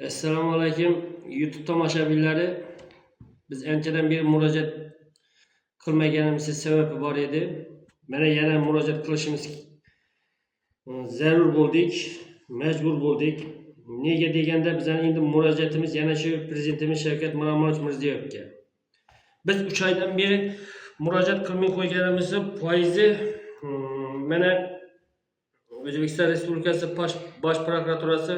Assalomu alaykum YouTube tomoshabinlari. Biz anchadan beri murojaat qilmaganimizning sababi bor edi. Mana yana murojaat qilishimiz zarur bo'ldik, majbur bo'ldik. Nega deganda bizning endi murojaatimiz yana shu prezidentimiz Shavkat Mirziyoyevga. Biz 3 oydan beri murojaat qilmay qo'yganimizning foizi mana O'zbekiston Respublikasi Bosh prokuraturasi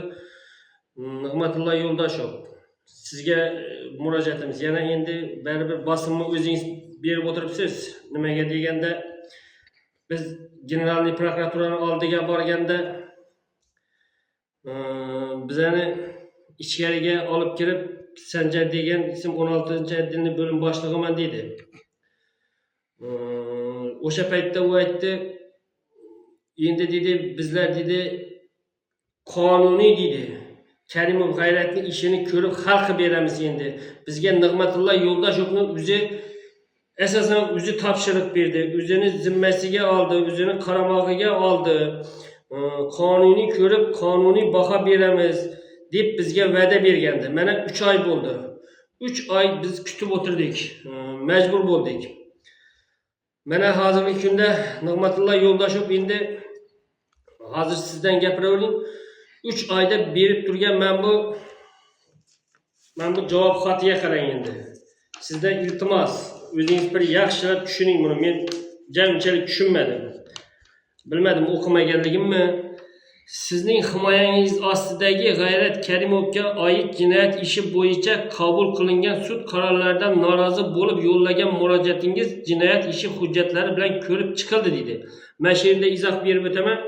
Nig'matilla Yo'ldoshev sizga murojaatimiz yana endi baribir bosimni o'zingiz berib o'tiribsiz. Nimaga deganda biz generalniy prokuraturani oldiga borganda bizani ichkariga olib kirib Sanjar degan ism 16-otdelniy bo'lim boshlig'iman dedi. O'sha paytda u aytdi, endi dedi bizlar dedi qonuniy dedi Karimov G'ayratning ishini ko'rib hal qilib beramiz endi. Bizga Nig'matilla Yo'ldoshevni o'zi asosan o'zi topshiriq berdi, o'zini zimmasiga oldi, o'zini qaramog'iga oldi. Qonuniy ko'rib, qonuniy baho beramiz deb bizga va'da bergandi. Mana 3 oy bo'ldi. 3 oy biz kutib o'tirdik, majbur bo'ldik. Mana hozirgi kunda Nig'matilla Yo'ldoshev endi hozir sizdan gapiravering. 3 oyda berib turgan men bu javob xatiga qarang endi. Sizdan iltimos, o'zingiz bir yaxshilab tushuning buni. Men unchalik tushunmadim. Bilmadim o'qimaganligimmi? Sizning himoyangiz ostidagi G'ayrat Karimovga oid jinoyat ishi bo'yicha qabul qilingan sud qarorlaridan norozi bo'lib yo'llagan murojaatingiz jinoyat ishi hujjatlari bilan ko'rib chiqildi dedi. Men shu yerda izoh berib o'taman.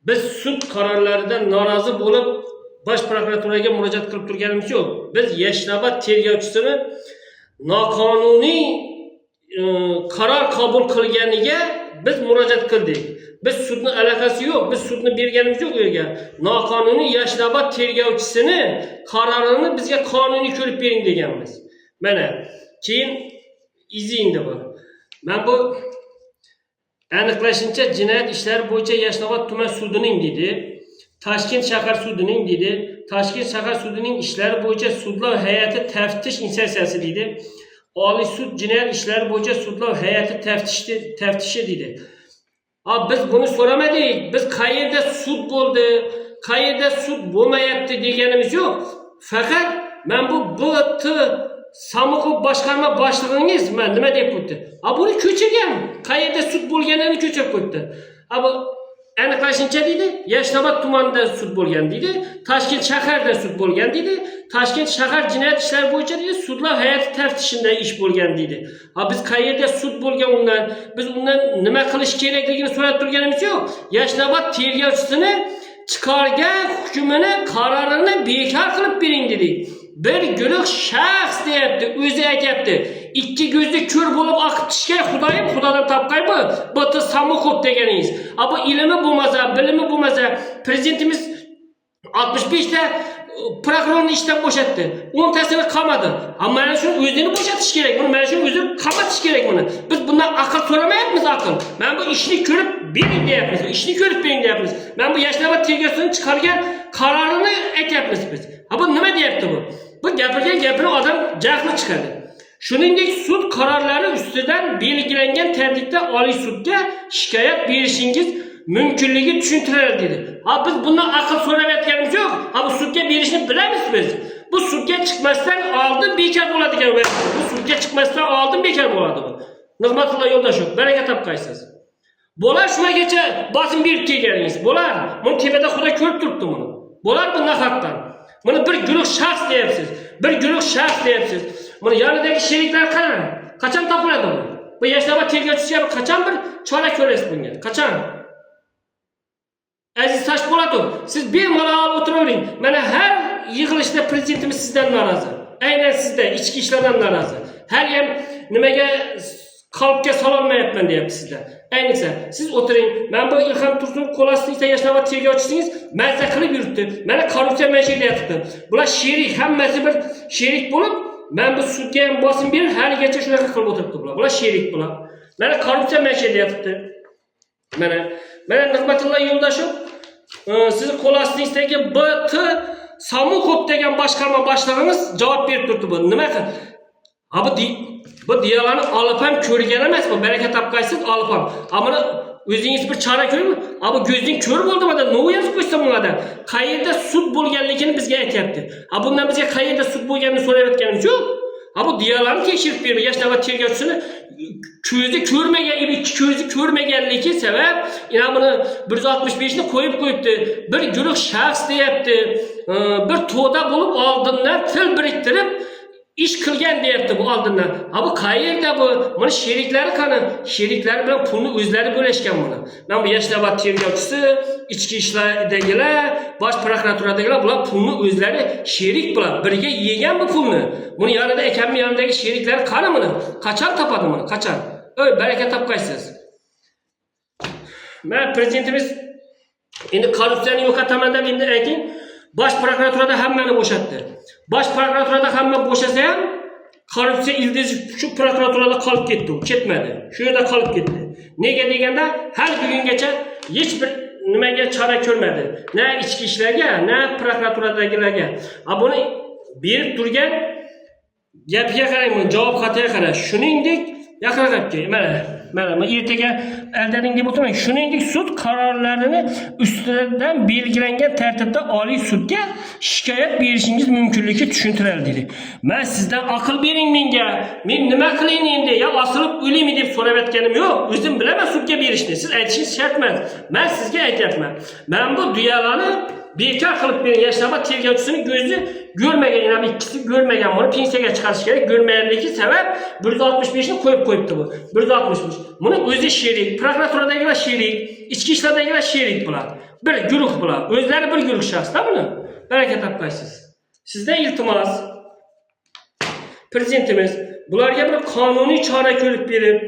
Biz sud qarorlaridan norozi bo'lib Bosh prokuraturaga murojaat qilib turganimiz yo'q. Biz Yashnobod tergovchisini noqonuniy qaror qabul qilganiga biz murojaat qildik. Biz sudning aloqasi yo'q, biz sudni berganimiz yo'q u yerga. Noqonuniy Yashnobod tergovchisini qarorini bizga qonuniy ko'rib bering deganmiz. Mana keyin izingda bu. Men bu aniqlashincha jinoyat ishlari bo'yicha Yashnobod tuman sudining dedi, Toshkent shahar sudining dedi, Toshkent shahar sudining ishlari bo'yicha sudlov hay'ati taftish instantsiyasi dedi, Oliy sud jinoyat ishlari bo'yicha sudlov hay'ati taftishi dedi. Biz buni so'ramadik. Biz qayerda sud bo'ldi, qayerda sud bo'lmayapti deganimiz yo'q. Faqat men bu BT Samuqov boshqarma boshlig'ingiz men nima deb qo'ydi? Buni ko'chirgan. Qayerda sud bo'lganini ko'chirib qo'ydi. Bu aniqlashincha dedi, Yashnobod tumanida sud bo'lgan dedi, Toshkent shaharda sud bo'lgan dedi, Toshkent shahar jinoyat ishlari bo'yicha dedi, sudlar hay'ati taftishida ish bo'lgan dedi. Biz qayerda sud bo'lgan undan, biz undan nima qilish kerakligini so'rab turganimiz yo'q. Yashnobod tergovchisini chiqargan hukmini, qarorini bekor qilib bering dedik. Bir guruh shaxs deyapti, o'zi aytayapti. Ikki ko'zni ko'r bo'lib oqib tishga Xudoyim Xudodan topqaymi? BT Samuqov deganingiz. Bu ilmi bo'lmasa, bilimi bo'lmasa, prezidentimiz 65 ta prokurorni ishdan bo'shatdi. 10 tasini qamadi. Mana shuni o'zini bo'shatish kerak. Buni mana shuni o'zini qamatish kerak buni. Biz bundan aql so'ramayapmiz, aql. Men bu ishni ko'rib bering deyapmiz. Ishni ko'rib bering deyapmiz. Men bu Yashnobod tergovchisining chiqargan qarorini aytyapmiz biz. Bu nima deyapti bu? Bu gapirgan gapini odam jahli chiqadi. Shuningdek, sud qarorlari ustidan belgilangan tartibda Oliy sudga shikoyat berishingiz mumkinligi tushuntiriladi dedi. Biz bundan aql so'rayotganimiz yo'q. Bu sudga berishni bilamiz biz. Bu sudga chiqmasdan oldin bekor bo'ladigan va bu sudga chiqmasdan oldin bekor bo'ladi bu. Nig'matilla Yo'ldoshev, baraka topqaysiz. Bo'lar shunagacha bosim berib kelganingiz. Bo'lar. Buni tepada Xudo ko'rib turibdi buni. Bo'lar bundan haqdan. Buni bir guruh shaxs deyapsiz. Bir guruh shaxs deyapsiz. Buni yonidagi sheriklar qarang. Qachon topiladi bu? Bu Yashnobod tergovchisiga qachon bir chora ko'rasiz bunga? Qachon? Aziz Toshpo'latov, siz bemalol o'tiravering. Mana har yig'ilishda prezidentimiz sizdan norozi. Aynan sizdan, ichki ishlardan norozi. Har ham nimaga qalbga sololmayapman deyapti sizlar. Ayniqsa siz o'tiring. Men bu Ilhom Tursunov qo'lasida Yashnobod tergovchisingiz mazza qilib yuribdi. Mana korrupsiya mashina deyapti. Bular sherik, hammasi bir sherik bo'lib, men bu sudga ham bosim berib, haligacha shunaqa qilib o'tiribdi bular. Bular sherik bular. Mana korrupsiya mashina deyapti. Mana Nig'matilla Yo'ldoshev sizni qo'l ostingizdagi BT Samukov degan boshqarma boshlig'imiz javob berib turibdi bu. Nima qil? Bu diyalarni olib ham ko'rgan emas, bu baraka topgaysiz olib ham. Ammo o'zingiz bir chora ko'ring. Bu ko'zing ko'r bo'ldimi da nima yozib qo'ysa bunlarda? Qayerda sud bo'lganligini bizga aytyapti. Bundan bizga qayerda sud bo'lganini so'rayotganimiz yo'q. Bu diyalarni tekshirib berib, Yashnobod tergovchisini ko'zi ko'rmagan, ikki ko'zi ko'rmaganligi sabab ina buni 165 ni qo'yib qo'yibdi. Bir guruh shaxs deyapti. Bir to'da bo'lib oldindan til biriktirib ish qilgan deyapti bu oldindan. Bu qayerda bu? Mana sheriklari qani? Sheriklari bilan pulni o'zlari bo'lashgan buni. Men bu Yashnobod tergovchisi, ichki ishlardagilar, bosh prokuraturadagilar bular pulni o'zlari sherik bilan birga yegan bu pulni. Buni yanida ekanmi yanidagi sheriklari qani buni? Qachon topadi buni? Qachon? Oy, baraka topqaysiz. Men prezidentimiz endi korrupsiyani yo'qotaman deb endi ayting. Bosh prokuraturada hammani bo'shatdi. Bosh prokuraturada hamma bo'shasa ham korrupsiya ildizi shu prokuraturada qolib ketdi, ketmadi. Shu yerda qolib ketdi. Nega deganda har bugungacha hech bir nimaga chora ko'rmadi. Na ichki ishlarga, na prokuraturadagilarga. Buni berib turgan gapiga qarang, javob xatiga qarang. Shuningdek, yaqinlabki, mana ertaga aldaning deb o'tmang. Shuningdek, sud qarorlarini ustidan belgilangan tartibda Oliy sudga shikoyat berishingiz mumkinligi tushuntirildi dedi. Men sizdan aql bering menga. Men nima qilay endi? Ya osilib o'laymi deb so'rayotganim yo'q. O'zim bilaman sudga berishni. Siz aytishingiz shart emas. Men sizga aytyapman. Men bu duyalarni bekor qilib bering. Yashnobod tergovchisining ko'zi görmegen, yani ikkisi görmegen bunu pensiyaga chiqarish kerak. Görmeganligi sabab 165 ni qo'yib qo'yibdi bu. 165. Buni o'zi sherik, prokuratурadagilar sherik, ichki ishlardagilar sherik bular. Bir guruh bular. O'zlari bir guruh shaxslar buni. Baraka topqaysiz. Sizdan iltimos, prezidentimiz bularga bir qonuniy chora ko'rib berib,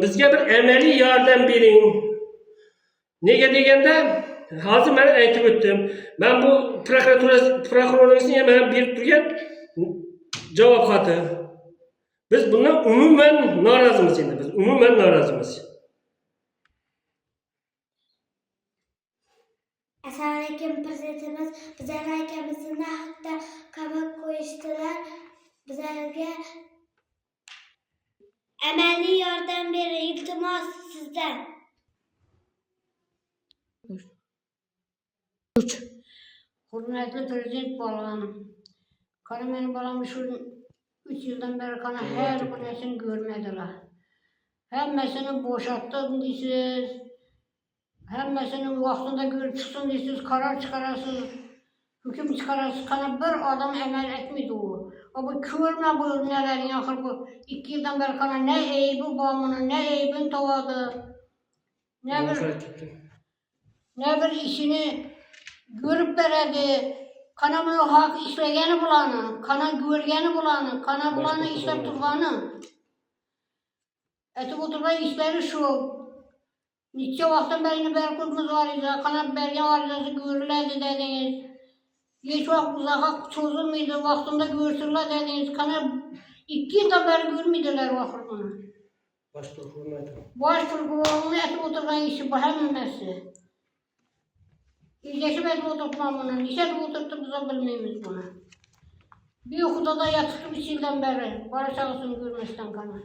bizga bir amaliy yordam bering. Nega deganda hozir men aytib o'tdim. Men bu prokurorimizni ham berib turgan javob xati. Biz bundan umuman norozimiz endi. Biz umuman norozimiz. Assalomu alaykum prezidentimiz. Bizlar akamizni haqda qabul qo'yishdilar. Bizlarga amaliy yordam bering, iltimos sizdan. Hürmetli Prezident Balğanım, benim balamı şu 3 yıldan beri her birisini görmediler. Hemmesini boşalttım deysiz, hemmesini vaktinde görüp çıksın deysiz, karar çıkarasınız, hüküm çıkarasınız. Bir adam emel etmedi o. Bu körme bu nelerin yakır bu. 2 yıldan beri ne eybi bağımını, ne eybin tavadı, ne bir işini görüp veredi, kana bunu hak işlegeni bulanı, kana görgeni bulanı, kana bulanı işlep turganı. Eti oturma işleri şu. Niçe vaktin berini berkutmuz var ise, kana bergen var ise görüledi dediniz. Geç vakit uzağa çözülmeydi, vaktinde görsürler dediniz. Kana 2 yılda beri görmediler vakit bunu. Baş prokurorluğunu eti oturgan işi bu hemmesi. İlgeçip etip oturtmam bunu. Nişet oturttuğumuzu bilmeyimiz bunu. Bir okudada yatıktı bir yıldan beri. Barış ağasını görmüşten kana.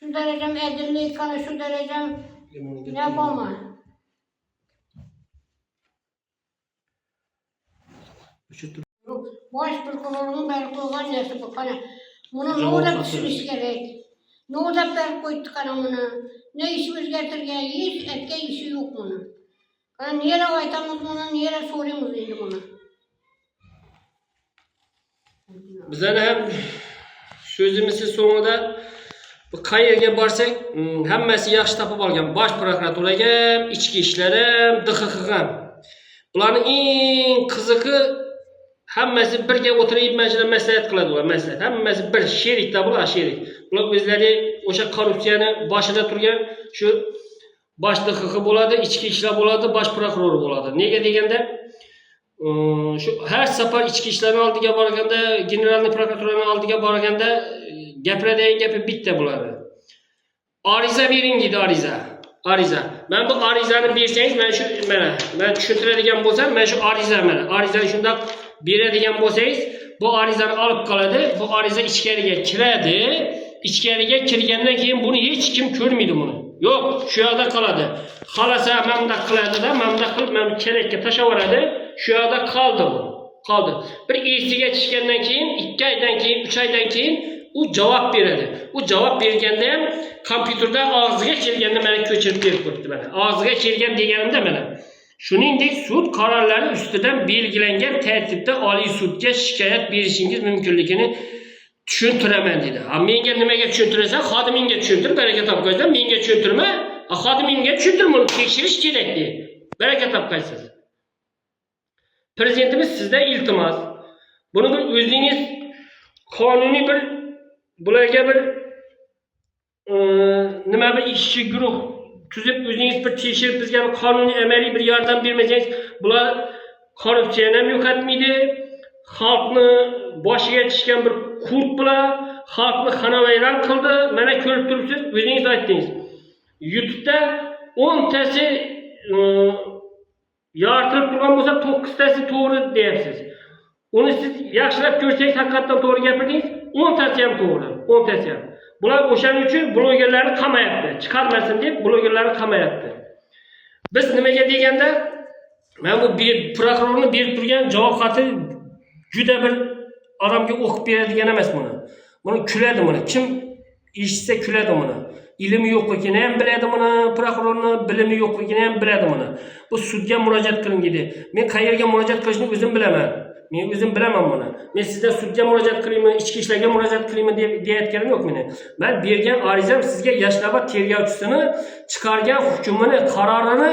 Şu derecem edillik kana, şu derecem ne yapama. Baş prokurorunun belki olan nesi bu kana. Bunu ne olacak düşürüş gerek. Ne olacak belki koyduk kana bunu. Ne işimiz getirgen, hiç etken işi yok bunun. Niye aytamız bunu, niye soruyoruz şimdi bunu? Bizden hem sözümüzün sonunda bu qayerga borsak, hammasi yaxshi topib olgan. Bosh prokuraturaga, ichki ishlar ham, DXX ham. Bularning eng qiziqi hammasi birga o'tirib majlisda maslahat qiladi ular, maslahat. Hammasi bir sherikda bular, sherik. Bular o'zlari o'sha korrupsiyani boshida turgan shu bosh DXX bo'ladi, ichki ishlar bo'ladi, bosh prokuror bo'ladi. Nega deganda shu har safar ichki ishlarning oldiga borganda, generalniy prokuraturaning oldiga borganda gapiradigan gapi bitta bo'ladi. Ariza bering deydi, ariza. Ariza. Ben bu arizani berseniz, ben tushuntiradigan bo'lsam, men shu ariza mana. Arizani shunday beradigan bo'lsangiz, bu arizani olib qoladi. Bu ariza ichkariga kiradi. İchkariga kirgandan keyin buni hech kim ko'rmaydi buni. Yo'q, shu yerda qoladi. Xolasa mana bunday qiladi-da, mana bunday qilib, mana chelakka tashlaveradi. Shu yerda qoldi bu. Qoldi. Bir esiga tushgandan keyin, 2 oydan keyin, 3 oydan keyin u javob beradi. U javob berganda ham kompyuterda og'ziga kelganda mana ko'chirib berib qo'yibdi mana. Og'ziga kelgan deganimda mana. Shuningdek, sud qarorlari ustidan belgilangan tartibda Oliy sudga shikoyat berishingiz mumkinligini tushuntiraman dedi. Ha, menga nimaga tushuntirasan? Xodimingga tushuntir, baraka topqaysan. Menga tushuntirma. Xodimingga tushuntir, buni tekshirish kerak dedi. Baraka topqaysiz. Prezidentimiz sizdan iltimos. Buni bir o'zingiz qonuniy bir bularga bir nima bir ishchi guruh tuzib o'zingiz bir tekshirib bizga qonuniy amaliy bir yordam bermasangiz, bular korrupsiyani ham yo'qotmaydi. Xalqni boshiga tushgan bir qurt bilan xalqni xonavayron qildi. Mana ko'rib turibsiz, o'zingiz aytdingiz. YouTube'da 10 tasi yoritilib turgan bo'lsa 9 tasi to'g'ri deyapsiz. Uni siz yaxshilab ko'rsangiz, haqiqatan to'g'ri gapirdingiz. 10 tasi ham to'g'ri, 10 tasi ham. Bular o'shaning uchun blogerlarni qamayapti. Chiqarmasin deb blogerlarni qamayapti. Biz nimaga deganda, men bu prokurorning berib turgan javob xati juda bir odamga o'qib beradigan emas buni. Buni kuladi buni. Kim eshitsa kuladi buni. Ilmi yo'qligini ham biladi buni, prokurorning bilimi yo'qligini ham biladi buni. Bu sudga murojaat qiling dedi. Men qayerga murojaat qilishni o'zim bilaman. Men o'zim bilaman buni. Men sizdan sudga murojaat qilaymi, ichki ishlarga murojaat qilaymi deb deyotganim yo'q meni. Men bergan arizam sizga Yashnobod tergovchisini chiqargan hukmini, qarorini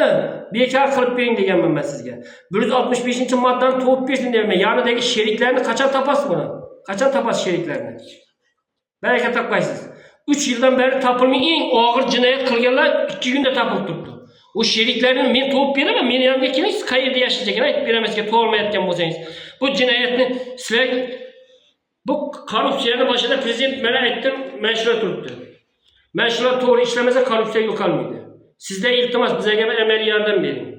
bekor qilib bering deganman men sizga. 165-moddani to'p bersin deyman. Yonidagi sheriklarni qachon topasiz buni? Qachon topasiz sheriklarni? Baraka topmaysiz. 3 yildan beri topilmay eng og'ir jinoyat qilganlar 2 kunda topilib turibdi. O sheriklarni men to'p beraman, meni yonimga keling, siz qayerda yashayotganini aytib beraman sizga, to'g'rilayotgan bo'lsangiz. Bu jinoyatni sizlar bu korrupsiyani boshida prezident mana aytdim, mana shular turibdi. Mana shular to'g'ri ishlamasa korrupsiya yo'qolmaydi. Sizdan iltimos bizga bir amaliy yordam bering.